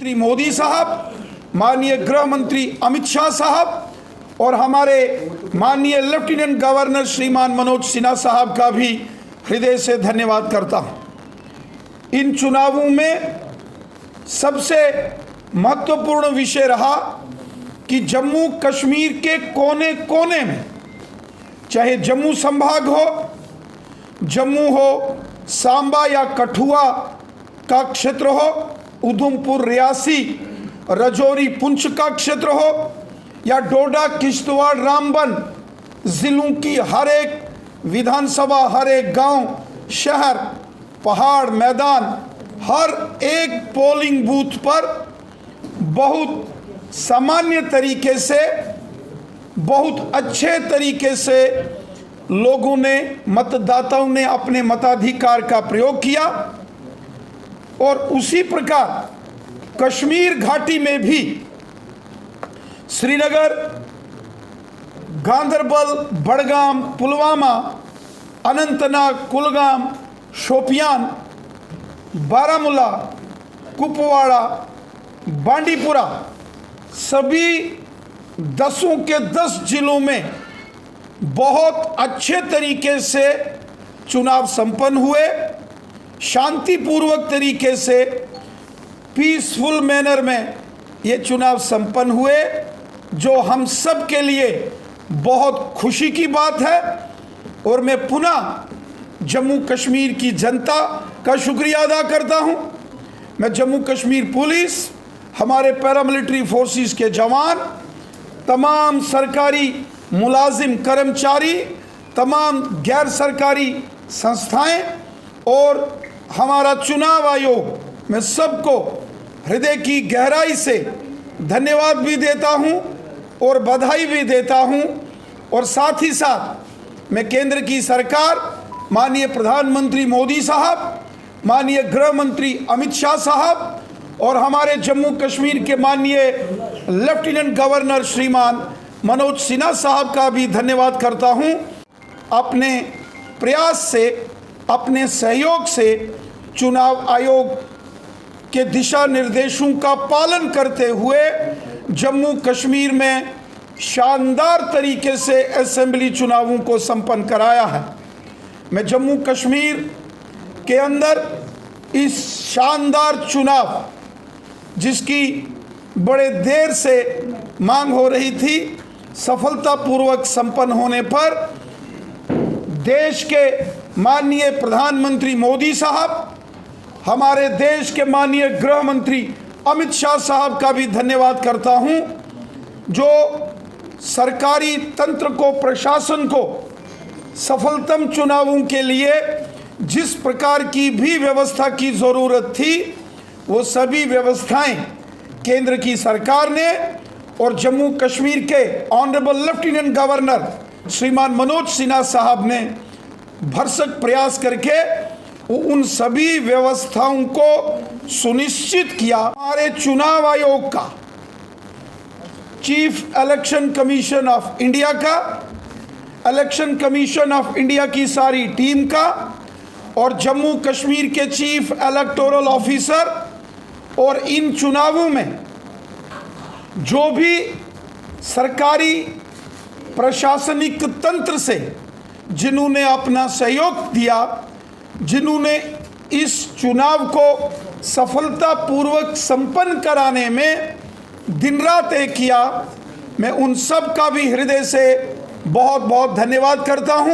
प्रधानमंत्री मोदी साहब, माननीय गृह मंत्री अमित शाह साहब और हमारे माननीय लेफ्टिनेंट गवर्नर श्रीमान मनोज सिन्हा साहब का भी हृदय से धन्यवाद करता हूं। इन चुनावों में सबसे महत्वपूर्ण विषय रहा कि जम्मू कश्मीर के कोने कोने में, चाहे जम्मू संभाग हो, जम्मू हो, सांबा या कठुआ का क्षेत्र हो, उधमपुर रियासी राजौरी पुंछ का क्षेत्र हो या डोडा किश्तवाड़ रामबन जिलों की हर एक विधानसभा, हर एक गांव, शहर, पहाड़, मैदान, हर एक पोलिंग बूथ पर बहुत सामान्य तरीके से, बहुत अच्छे तरीके से लोगों ने, मतदाताओं ने अपने मताधिकार का प्रयोग किया। और उसी प्रकार कश्मीर घाटी में भी श्रीनगर, गांदरबल, बड़गाम, पुलवामा, अनंतनाग, कुलगाम, शोपियान, बारामूला, कुपवाड़ा, बांडीपुरा, सभी 10 के 10 जिलों में बहुत अच्छे तरीके से चुनाव संपन्न हुए। शांतिपूर्वक तरीके से, पीसफुल मैनर में ये चुनाव संपन्न हुए, जो हम सब के लिए बहुत खुशी की बात है। और मैं पुनः जम्मू कश्मीर की जनता का शुक्रिया अदा करता हूं। मैं जम्मू कश्मीर पुलिस, हमारे पैरामिलिट्री फोर्सेस के जवान, तमाम सरकारी मुलाजिम कर्मचारी, तमाम गैर सरकारी संस्थाएं और हमारा चुनाव आयोग, मैं सबको हृदय की गहराई से धन्यवाद भी देता हूं और बधाई भी देता हूं। और साथ ही साथ मैं केंद्र की सरकार, माननीय प्रधानमंत्री मोदी साहब, माननीय गृह मंत्री अमित शाह साहब और हमारे जम्मू कश्मीर के माननीय लेफ्टिनेंट गवर्नर श्रीमान मनोज सिन्हा साहब का भी धन्यवाद करता हूं। अपने प्रयास से, अपने सहयोग से चुनाव आयोग के दिशा निर्देशों का पालन करते हुए जम्मू कश्मीर में शानदार तरीके से असेंबली चुनावों को संपन्न कराया है। मैं जम्मू कश्मीर के अंदर इस शानदार चुनाव, जिसकी बड़े देर से मांग हो रही थी, सफलतापूर्वक संपन्न होने पर देश के माननीय प्रधानमंत्री मोदी साहब, हमारे देश के माननीय गृह मंत्री अमित शाह साहब का भी धन्यवाद करता हूं, जो सरकारी तंत्र को, प्रशासन को सफलतम चुनावों के लिए जिस प्रकार की भी व्यवस्था की ज़रूरत थी, वो सभी व्यवस्थाएं केंद्र की सरकार ने और जम्मू कश्मीर के ऑनरेबल लेफ्टिनेंट गवर्नर श्रीमान मनोज सिन्हा साहब ने भरसक प्रयास करके उन सभी व्यवस्थाओं को सुनिश्चित किया। हमारे चुनाव आयोग का, chief election commission of India का, इलेक्शन कमीशन ऑफ इंडिया की सारी टीम का और जम्मू कश्मीर के चीफ इलेक्टोरल ऑफिसर और इन चुनावों में जो भी सरकारी प्रशासनिक तंत्र से जिन्होंने अपना सहयोग दिया, जिन्होंने इस चुनाव को सफलतापूर्वक संपन्न कराने में दिन रात एक किया, मैं उन सब का भी हृदय से बहुत बहुत धन्यवाद करता हूं।